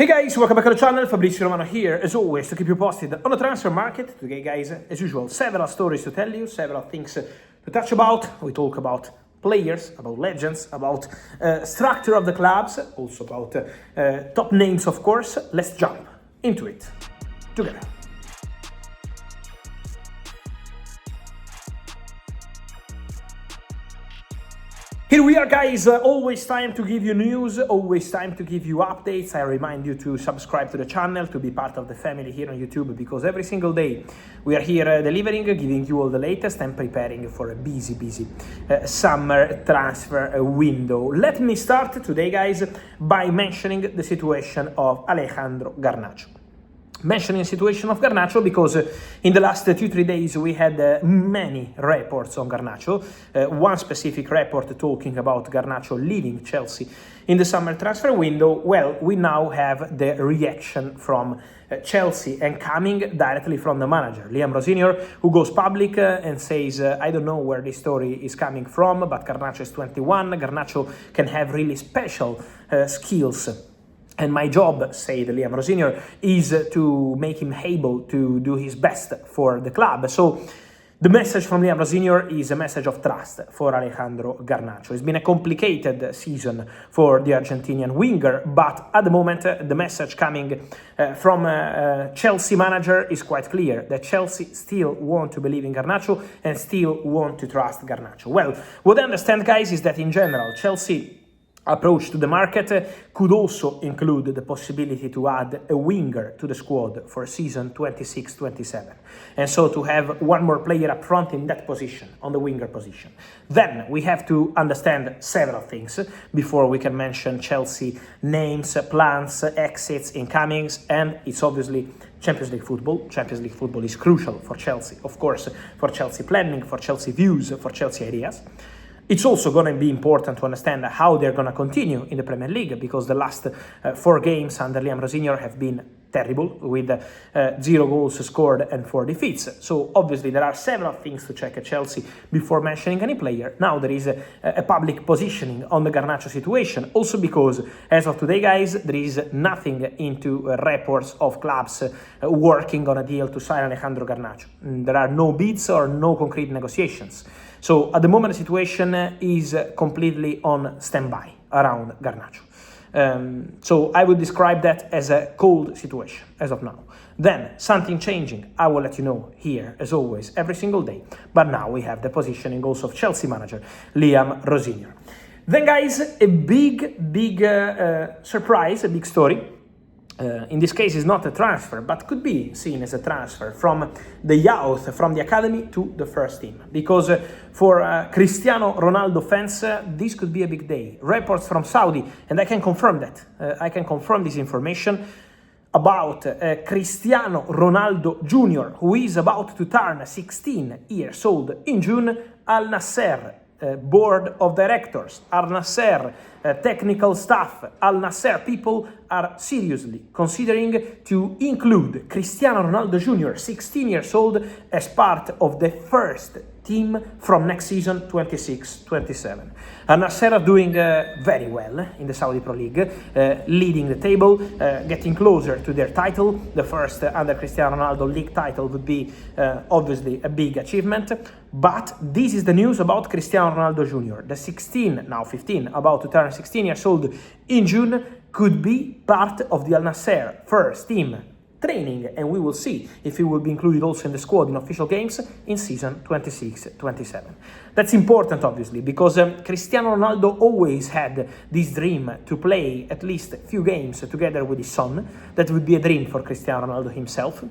Hey guys, welcome back to the channel. Fabrizio Romano here, as always, to keep you posted on the transfer market. Today, guys, as usual, several stories to tell you, several things to touch about. We talk about players, about legends, about structure of the clubs, also about top names, of course. Let's jump into it together. Here we are, guys, always time to give you news, always time to give you updates. I remind you to subscribe to the channel, to be part of the family here on YouTube, because every single day we are here delivering, giving you all the latest and preparing for a busy summer transfer window. Let me start today, guys, by mentioning the situation of Alejandro Garnacho. Mentioning the situation of Garnacho because in the last 2-3 days we had many reports on Garnacho. One specific report talking about Garnacho leaving Chelsea in the summer transfer window. Well, we now have the reaction from Chelsea and coming directly from the manager, Liam Jr, who goes public and says, I don't know where this story is coming from, but Garnacho is 21. Garnacho can have really special skills. And my job, said Liam Jr, is to make him able to do his best for the club. So the message from Liam Jr is a message of trust for Alejandro Garnacho. It's been a complicated season for the Argentinian winger, but at the moment the message coming from Chelsea manager is quite clear, that Chelsea still want to believe in Garnacho and still want to trust Garnacho. Well, what I understand, guys, is that in general Chelsea approach to the market could also include the possibility to add a winger to the squad for season 26-27, and so to have one more player up front in that position, on the winger position. Then we have to understand several things before we can mention Chelsea names, plans, exits, incomings, and it's obviously Champions League football. Champions League football is crucial for Chelsea, of course, for Chelsea planning, for Chelsea views, for Chelsea ideas. It's also going to be important to understand how they're going to continue in the Premier League, because the last 4 games under Liam Jr have been terrible, with 0 goals scored and 4 defeats. So obviously there are several things to check at Chelsea before mentioning any player. Now there is a public positioning on the Garnacho situation, also because as of today, guys, there is nothing into reports of clubs working on a deal to sign Alejandro Garnacho. There are no bids or no concrete negotiations. So at the moment the situation is completely on standby around Garnacho. So I would describe that as a cold situation as of now. Then something changing, I will let you know here, as always, every single day. But now we have the positioning also of Chelsea manager Liam Jr. Then, guys, a big surprise, a big story. In this case, is not a transfer, but could be seen as a transfer from the youth, from the academy to the first team. Because for Cristiano Ronaldo fans, this could be a big day. Reports from Saudi, and I can confirm that. I can confirm this information about Cristiano Ronaldo Jr, who is about to turn 16 years old in June. Al Nassr board of directors, Al Nassr technical staff, Al Nassr people are seriously considering to include Cristiano Ronaldo Jr, 16 years old, as part of the first team from next season 26-27. Al Nassr are doing very well in the Saudi Pro League, leading the table, getting closer to their title. The first under Cristiano Ronaldo league title would be obviously a big achievement. But this is the news about Cristiano Ronaldo Jr. The 16, now 15, about to turn 16 years old in June, could be part of the Al Nassr first team training, and we will see if he will be included also in the squad in official games in season 26-27. That's important, obviously, because Cristiano Ronaldo always had this dream to play at least a few games together with his son. That would be a dream for Cristiano Ronaldo himself.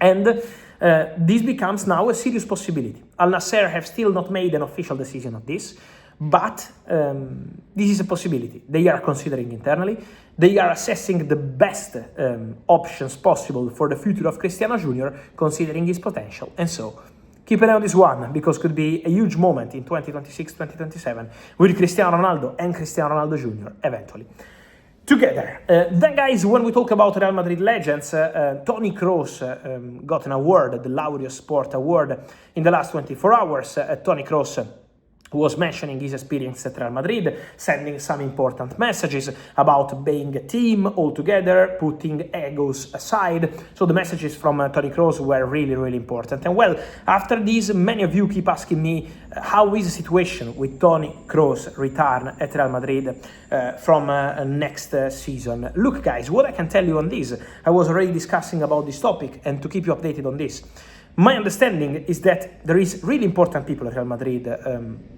And this becomes now a serious possibility. Al Nassr have still not made an official decision of this, but this is a possibility. They are considering internally. They are assessing the best options possible for the future of Cristiano Jr, considering his potential. And so, keep an eye on this one, because it could be a huge moment in 2026-2027 with Cristiano Ronaldo and Cristiano Ronaldo Jr. eventually together. Then, guys, when we talk about Real Madrid legends, Toni Kroos got an award, the Laureus Sport Award, in the last 24 hours. Toni Kroos was mentioning his experience at Real Madrid, sending some important messages about being a team all together, putting egos aside. So the messages from Toni Kroos were really, really important. And well, after this, many of you keep asking me how is the situation with Toni Kroos' return at Real Madrid from next season. Look guys, what I can tell you on this, I was already discussing about this topic, and to keep you updated on this, my understanding is that there is really important people at Real Madrid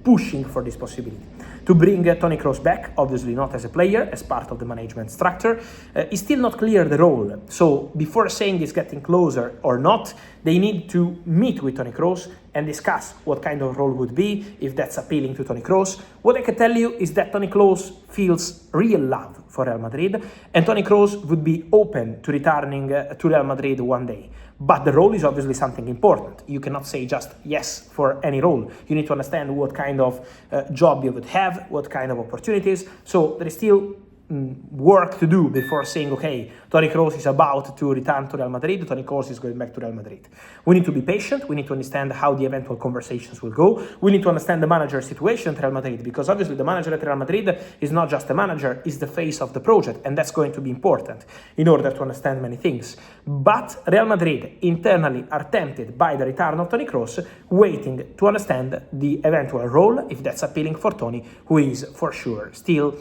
pushing for this possibility. To bring Toni Kroos back, obviously not as a player, as part of the management structure, is still not clear the role. So before saying it's getting closer or not, they need to meet with Toni Kroos and discuss what kind of role would be, if that's appealing to Toni Kroos. What I can tell you is that Toni Kroos feels real love for Real Madrid, and Toni Kroos would be open to returning to Real Madrid one day. But the role is obviously something important. You cannot say just yes for any role. You need to understand what kind of job you would have, what kind of opportunities. So there is still work to do before saying, okay, Toni Kroos is about to return to Real Madrid, Toni Kroos is going back to Real Madrid. We need to be patient, we need to understand how the eventual conversations will go, we need to understand the manager's situation at Real Madrid, because obviously the manager at Real Madrid is not just a manager, is the face of the project, and that's going to be important in order to understand many things. But Real Madrid internally are tempted by the return of Toni Kroos, waiting to understand the eventual role, if that's appealing for Toni, who is for sure still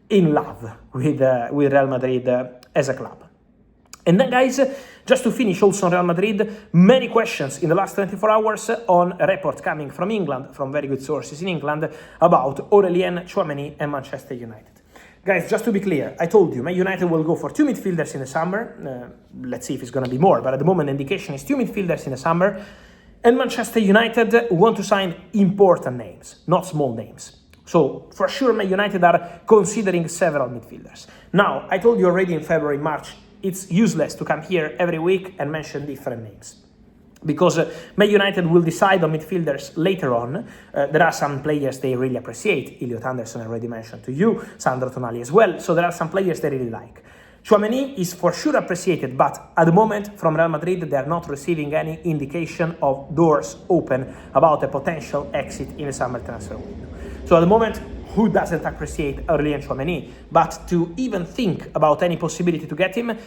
in love with Real Madrid as a club. And then guys, just to finish also on Real Madrid, many questions in the last 24 hours on a report coming from England, from very good sources in England, about Aurélien, Tchouameni and Manchester United. Guys, just to be clear, I told you, Man United will go for 2 midfielders in the summer. Let's see if it's going to be more, but at the moment the indication is 2 midfielders in the summer. And Manchester United want to sign important names, not small names. So, for sure, Man United are considering several midfielders. Now, I told you already in February, March, it's useless to come here every week and mention different names. Because Man United will decide on midfielders later on. There are some players they really appreciate. Elliot Anderson I already mentioned to you, Sandro Tonali as well. So there are some players they really like. Tchouameni is for sure appreciated, but at the moment from Real Madrid they are not receiving any indication of doors open about a potential exit in the summer transfer window. So at the moment, who doesn't appreciate Aurélien Tchouameni? But to even think about any possibility to get him,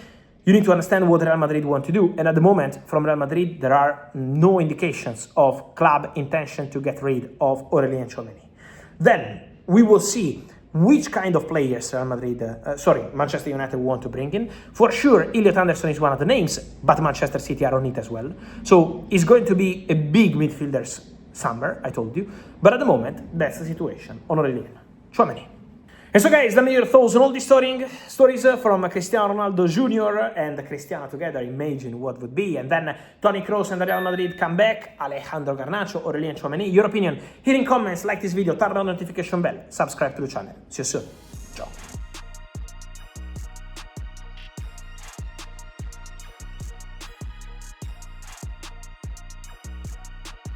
you need to understand what Real Madrid want to do. And at the moment, from Real Madrid, there are no indications of club intention to get rid of Aurélien Tchouameni. Then we will see which kind of players Manchester United want to bring in. For sure, Elliot Anderson is one of the names, but Manchester City are on it as well. So it's going to be a big midfielders summer, I told you. But at the moment, that's the situation on Aurélien Tchouameni. And so guys, let me your thoughts on all these stories from Cristiano Ronaldo Jr. and Cristiano together. Imagine what would be. And then Toni Kroos and Real Madrid come back, Alejandro Garnacho, Aurélien Tchouameni. Your opinion here in comments, like this video, turn on the notification bell, subscribe to the channel. See you soon.